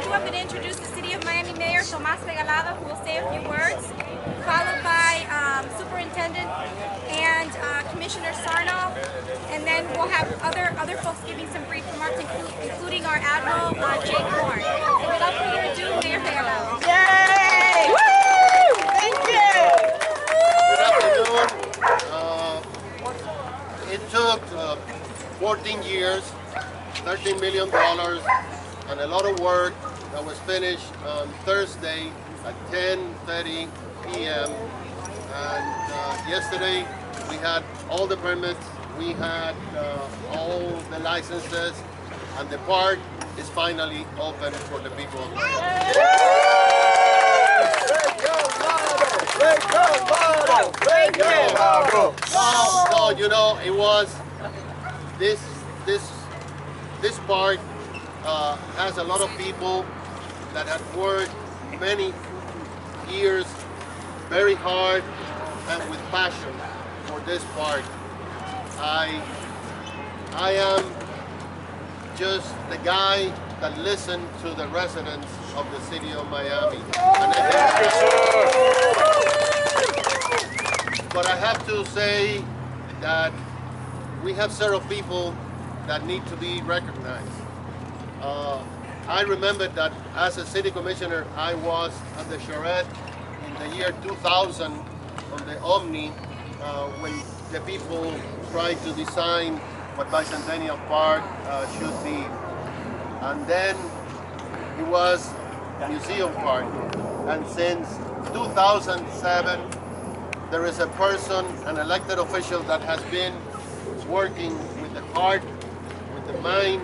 do, I'm going to introduce the City of Miami Mayor, Tomás Regalado, who will say a few words, followed by Superintendent and Commissioner Sarnoff, and then we'll have other folks giving some brief remarks, including our Admiral Jake Horn. And without further ado, Mayor Regalado. Yay! Woo! Thank you! Good afternoon. It took 14 years, $13 million, and a lot of work that was finished on Thursday at 10:30 p.m. And yesterday we had all the permits, we had all the licenses, and the park is finally open for the people of Miami. No, you know, it was this park has a lot of people that have worked many years very hard and with passion for this park. I am just the guy that listened to the residents of the city of Miami. But I have to say that we have several people that need to be recognized. I remember that as a city commissioner, I was at the charrette in the year 2000 on the Omni when the people tried to design what Bicentennial Park should be. And then it was Museum Park. And since 2007, there is a person, an elected official that has been working with the heart, with the mind,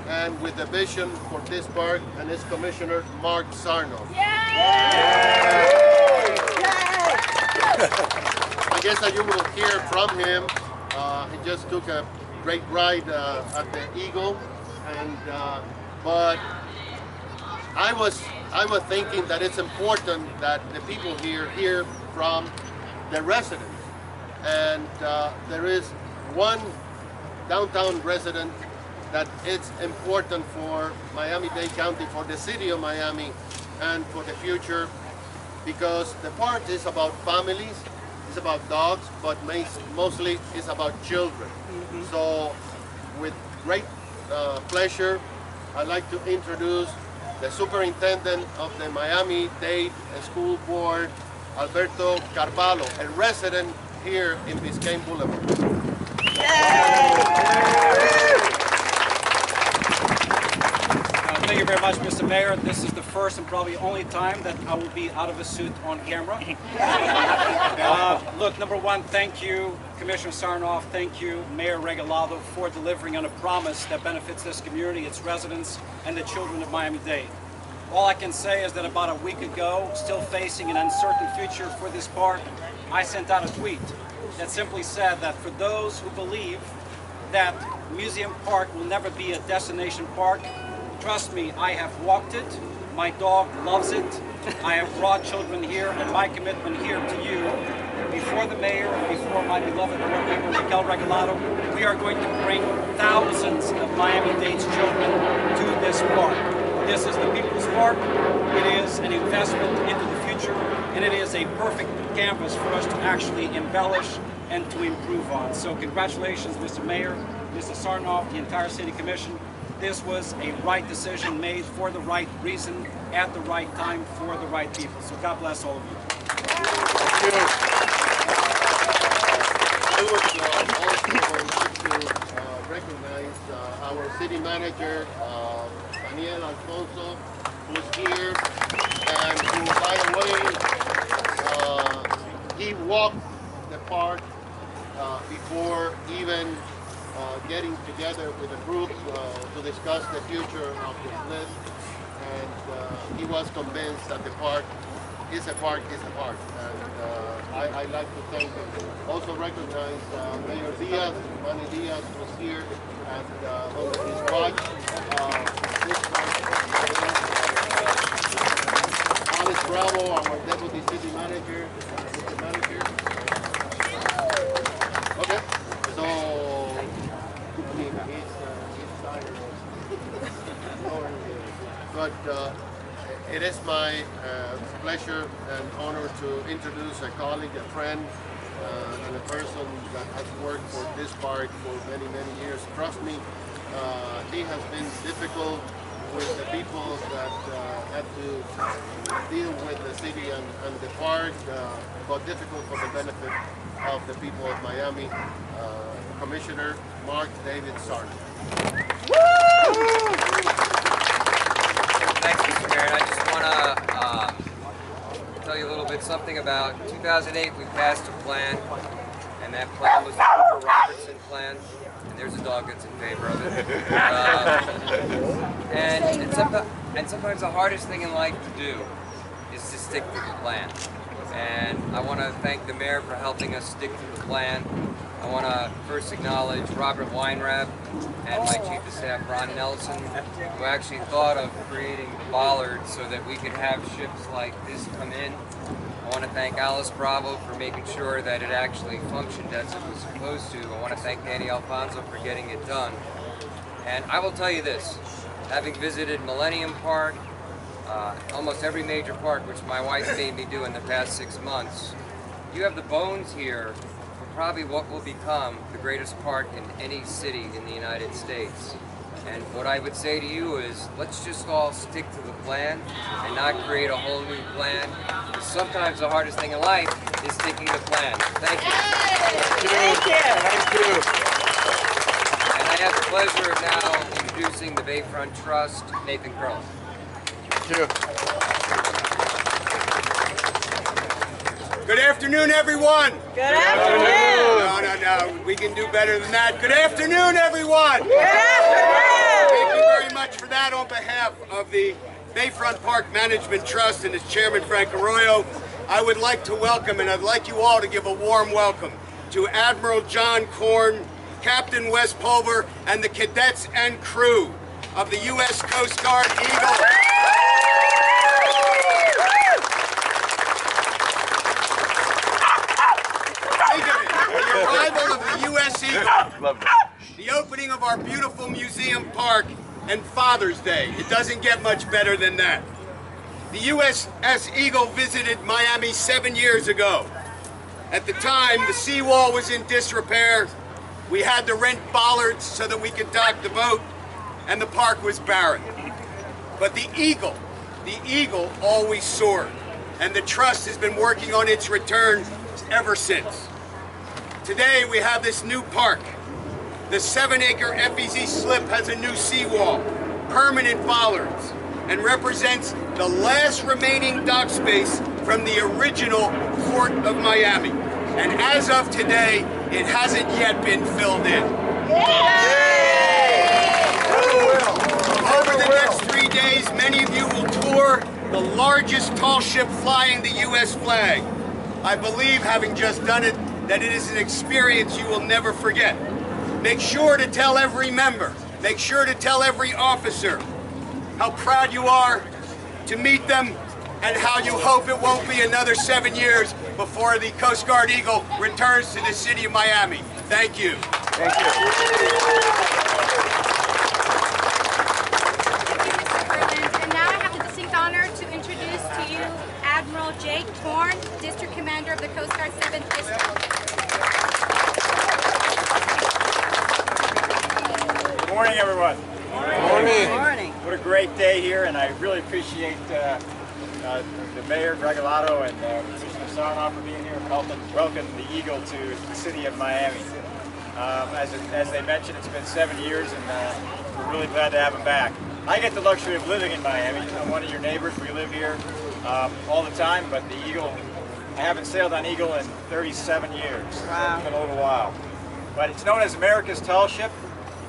and with the vision for this park, and it's Commissioner Mark Sarnoff. I guess that you will hear from him. He just took a great ride at the Eagle, and but I was thinking that it's important that the people here hear from the residents, and there is one downtown resident that it's important for Miami-Dade County, for the city of Miami, and for the future, because the park is about families, it's about dogs, but mostly it's about children. So with great pleasure, I'd like to introduce the superintendent of the Miami-Dade School Board, Alberto Carvalho, a resident here in Biscayne Boulevard. Thank you very much, Mr. Mayor. This is the first and probably only time that I will be out of a suit on camera. Look, number one, thank you, Commissioner Sarnoff, thank you, Mayor Regalado, for delivering on a promise that benefits this community, its residents, and the children of Miami-Dade. All I can say is that about a week ago, still facing an uncertain future for this park, I sent out a tweet that simply said that for those who believe that Museum Park will never be a destination park, trust me, I have walked it, my dog loves it, I have brought children here, and my commitment here to you, before the mayor, before my beloved board member Miguel Regalado, we are going to bring thousands of Miami-Dade's children to this park. This is the People's Park, it is an investment into the future, and it is a perfect canvas for us to actually embellish and to improve on. So congratulations, Mr. Mayor, Mr. Sarnoff, the entire City Commission. This was a right decision made for the right reason, at the right time, for the right people. So God bless all of you. Thank you. I would also like to recognize our city manager, Daniel Alfonso, who's here, and who, by the way, he walked the park before even getting together with a group to discuss the future of his list, and he was convinced that the park is a park is a park, and I'd like to thank him. Also recognize Mayor Diaz, Manny Diaz was here, and under his watch, Alice Bravo, our Deputy City Manager, Mr. Manager. Okay, so he's tired. but it is my pleasure and honor to introduce a colleague, a friend, and a person that has worked for this park for many, many years. Trust me, he has been difficult with the people that had to deal with the city and the park, but difficult for the benefit of the people of Miami. Commissioner Mark David Sarnoff. Thanks, Mr. Mayor. I just want to tell you a little bit something about 2008. We passed a plan, and that plan was the Cooper Robertson plan. And there's a dog that's in favor of it. And sometimes the hardest thing in life to do is to stick to the plan. And I want to thank the mayor for helping us stick to the plan. I want to first acknowledge Robert Weinrab and my chief of staff, Ron Nelson, who actually thought of creating the bollard so that we could have ships like this come in. I want to thank Alice Bravo for making sure that it actually functioned as it was supposed to. I want to thank Danny Alfonso for getting it done. And I will tell you this, having visited Millennium Park, almost every major park, which my wife made me do in the past 6 months, you have the bones here for probably what will become the greatest park in any city in the United States. And what I would say to you is, let's just all stick to the plan and not create a whole new plan. Because sometimes the hardest thing in life is sticking to the plan. Thank you. Thank you. Thank you. And I have the pleasure of now introducing the Bayfront Trust, Nathan Curley. Thank you. Good afternoon, everyone. Good afternoon. No. We can do better than that. Good afternoon, everyone. Good afternoon. Thank you very much for that. On behalf of the Bayfront Park Management Trust and its chairman, Frank Arroyo, I would like to welcome, and I'd like you all to give a warm welcome to Admiral John Korn, Captain Wes Pulver, and the cadets and crew of the U.S. Coast Guard Eagle. The arrival of the U.S. Eagle, the opening of our beautiful museum park, and Father's Day. It doesn't get much better than that. The USS Eagle visited Miami 7 years ago. At the time, the seawall was in disrepair. We had to rent bollards so that we could dock the boat, and the park was barren. But the Eagle always soared, and the Trust has been working on its return ever since. Today we have this new park. The 7-acre FEZ slip has a new seawall, permanent bollards, and represents the last remaining dock space from the original Port of Miami. And as of today, it hasn't yet been filled in. Over the next 3 days, many of you will tour the largest tall ship flying the U.S. flag. I believe, having just done it, that it is an experience you will never forget. Make sure to tell every member, make sure to tell every officer how proud you are to meet them and how you hope it won't be another 7 years before the Coast Guard Eagle returns to the city of Miami. Thank you. Thank you. Thank you, Mr. Berlin. And now I have the distinct honor to introduce to you Admiral Jake Torn, District Commander of the Coast Guard 7th District. Good morning, everyone. Morning. Morning. What a great day here, and I really appreciate the Mayor, Regalado, and Commissioner Sarnoff for being here and helping welcome the Eagle to the city of Miami. As they mentioned, it's been 7 years, and we're really glad to have them back. I get the luxury of living in Miami. I'm one of your neighbors. We live here all the time, but the Eagle, I haven't sailed on Eagle in 37 years. Wow. It's been a little while. But it's known as America's Tall Ship,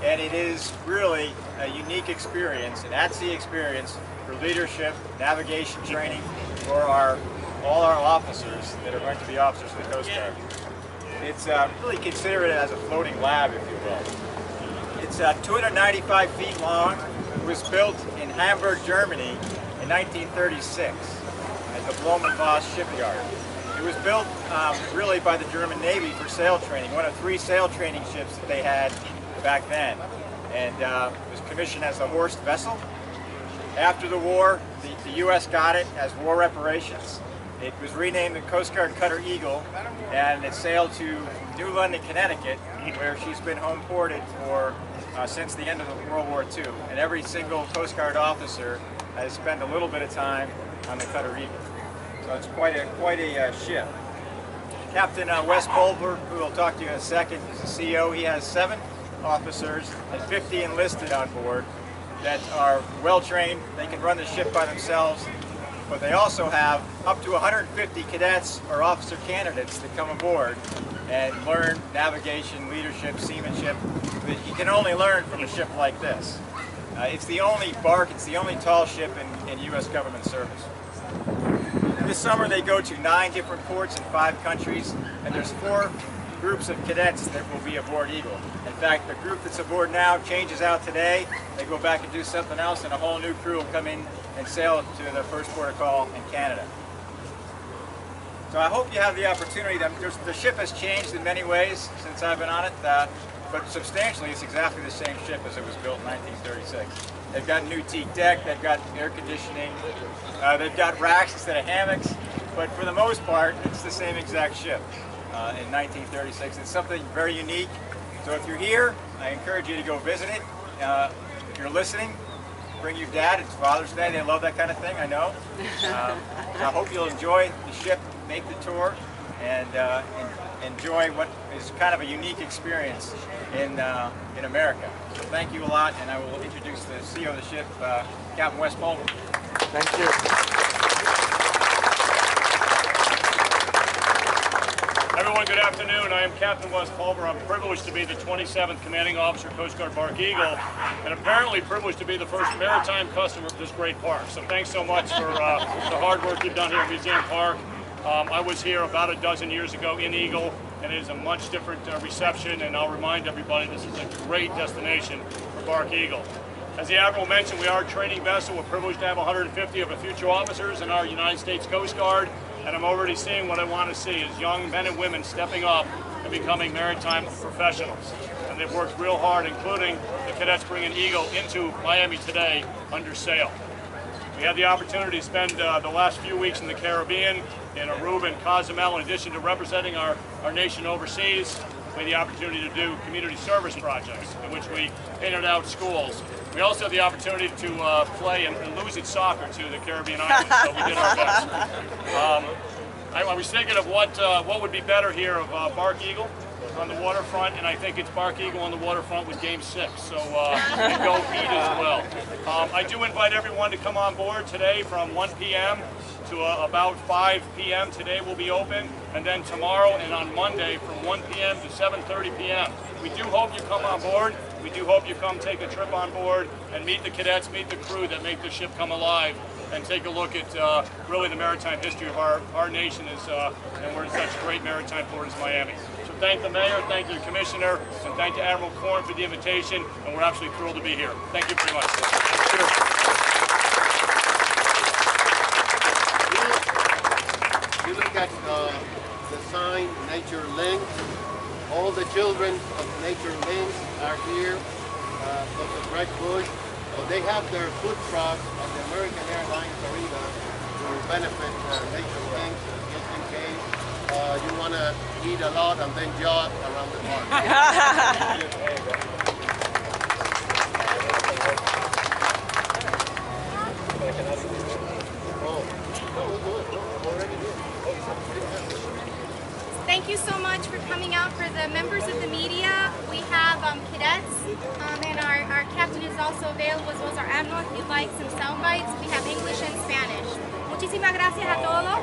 and it is really a unique experience, an at-sea experience for leadership, navigation training for all our officers that are going to be officers of the Coast Guard. It's really consider it as a floating lab, if you will. It's 295 feet long. It was built in Hamburg, Germany in 1936 at the Blumenvoss shipyard. It was built really by the German Navy for sail training, one of 3 sail training ships that they had back then. And it was commissioned as the Horst vessel. After the war, the U.S. got it as war reparations. It was renamed the Coast Guard Cutter Eagle, and it sailed to New London, Connecticut, where she's been home ported for since the end of World War II. And every single Coast Guard officer has spent a little bit of time on the Cutter Eagle. So it's quite a ship. Captain Wes Pulver, who will talk to you in a second, is the CEO. He has 7 officers and 50 enlisted on board that are well trained. They can run the ship by themselves, but they also have up to 150 cadets or officer candidates that come aboard and learn navigation, leadership, seamanship that you can only learn from a ship like this. It's the only bark, it's the only tall ship in U.S. government service. This summer they go to 9 different ports in 5 countries, and there's 4 groups of cadets that will be aboard Eagle. In fact, the group that's aboard now changes out today. They go back and do something else, and a whole new crew will come in and sail to their first port of call in Canada. So I hope you have the opportunity. The ship has changed in many ways since I've been on it, but substantially it's exactly the same ship as it was built in 1936. They've got new teak deck, they've got air conditioning, they've got racks instead of hammocks, but for the most part it's the same exact ship in 1936. It's something very unique. So if you're here, I encourage you to go visit it. If you're listening, bring your dad. It's Father's Day. They love that kind of thing, I know. So I hope you'll enjoy the ship, make the tour, and enjoy what is kind of a unique experience in America. So thank you a lot, and I will introduce the CEO of the ship, Captain Wes Pulver. Thank you. Everyone, good afternoon. I am Captain Wes Pulver. I'm privileged to be the 27th Commanding Officer, Coast Guard Bark Eagle, and apparently privileged to be the first maritime customer of this great park. So thanks so much for the hard work you've done here at Museum Park. I was here about a dozen years ago in Eagle, and it is a much different reception, and I'll remind everybody this is a great destination for Bark Eagle. As the Admiral mentioned, we are a training vessel. We're privileged to have 150 of our future officers in our United States Coast Guard, and I'm already seeing what I want to see is young men and women stepping up and becoming maritime professionals. And they've worked real hard, including the cadets bringing Eagle into Miami today under sail. We had the opportunity to spend the last few weeks in the Caribbean, in Aruba and Cozumel. In addition to representing our nation overseas, we had the opportunity to do community service projects in which we painted out schools. We also had the opportunity to play and lose at soccer to the Caribbean islands, so we did our best. I was thinking of what would be better here of Bark Eagle on the waterfront, and I think it's Bark Eagle on the waterfront with Game 6, so and go eat as well. I do invite everyone to come on board today from 1 p.m. to about 5 p.m. Today will be open, and then tomorrow and on Monday from 1 p.m. to 7:30 p.m. We do hope you come on board. We do hope you come take a trip on board and meet the cadets, meet the crew that make the ship come alive, and take a look at really the maritime history of our nation and we're in such great maritime port as Miami. So thank the mayor, thank the commissioner, and thank Admiral Corn for the invitation, and we're absolutely thrilled to be here. Thank you very much. You look at the sign, Nature Links. All the children of Nature Links are here, of the Greg Bush. So they have their food trucks at the American Airlines Arena to benefit Nature Links, just in case you want to eat a lot and then jog around the park. Thank you so much for coming out. For the members of the media, we have cadets, and our captain is also available, as well as our admiral, if you'd like some sound bites. We have English and Spanish. Muchísimas gracias a todos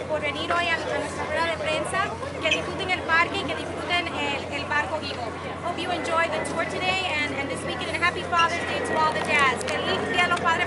por venir hoy a nuestra rueda de prensa. Que disfruten el parque y que disfruten el barco Eagle. Hope you enjoy the tour today and this weekend, and happy Father's Day to all the dads. Feliz Día de los Padres.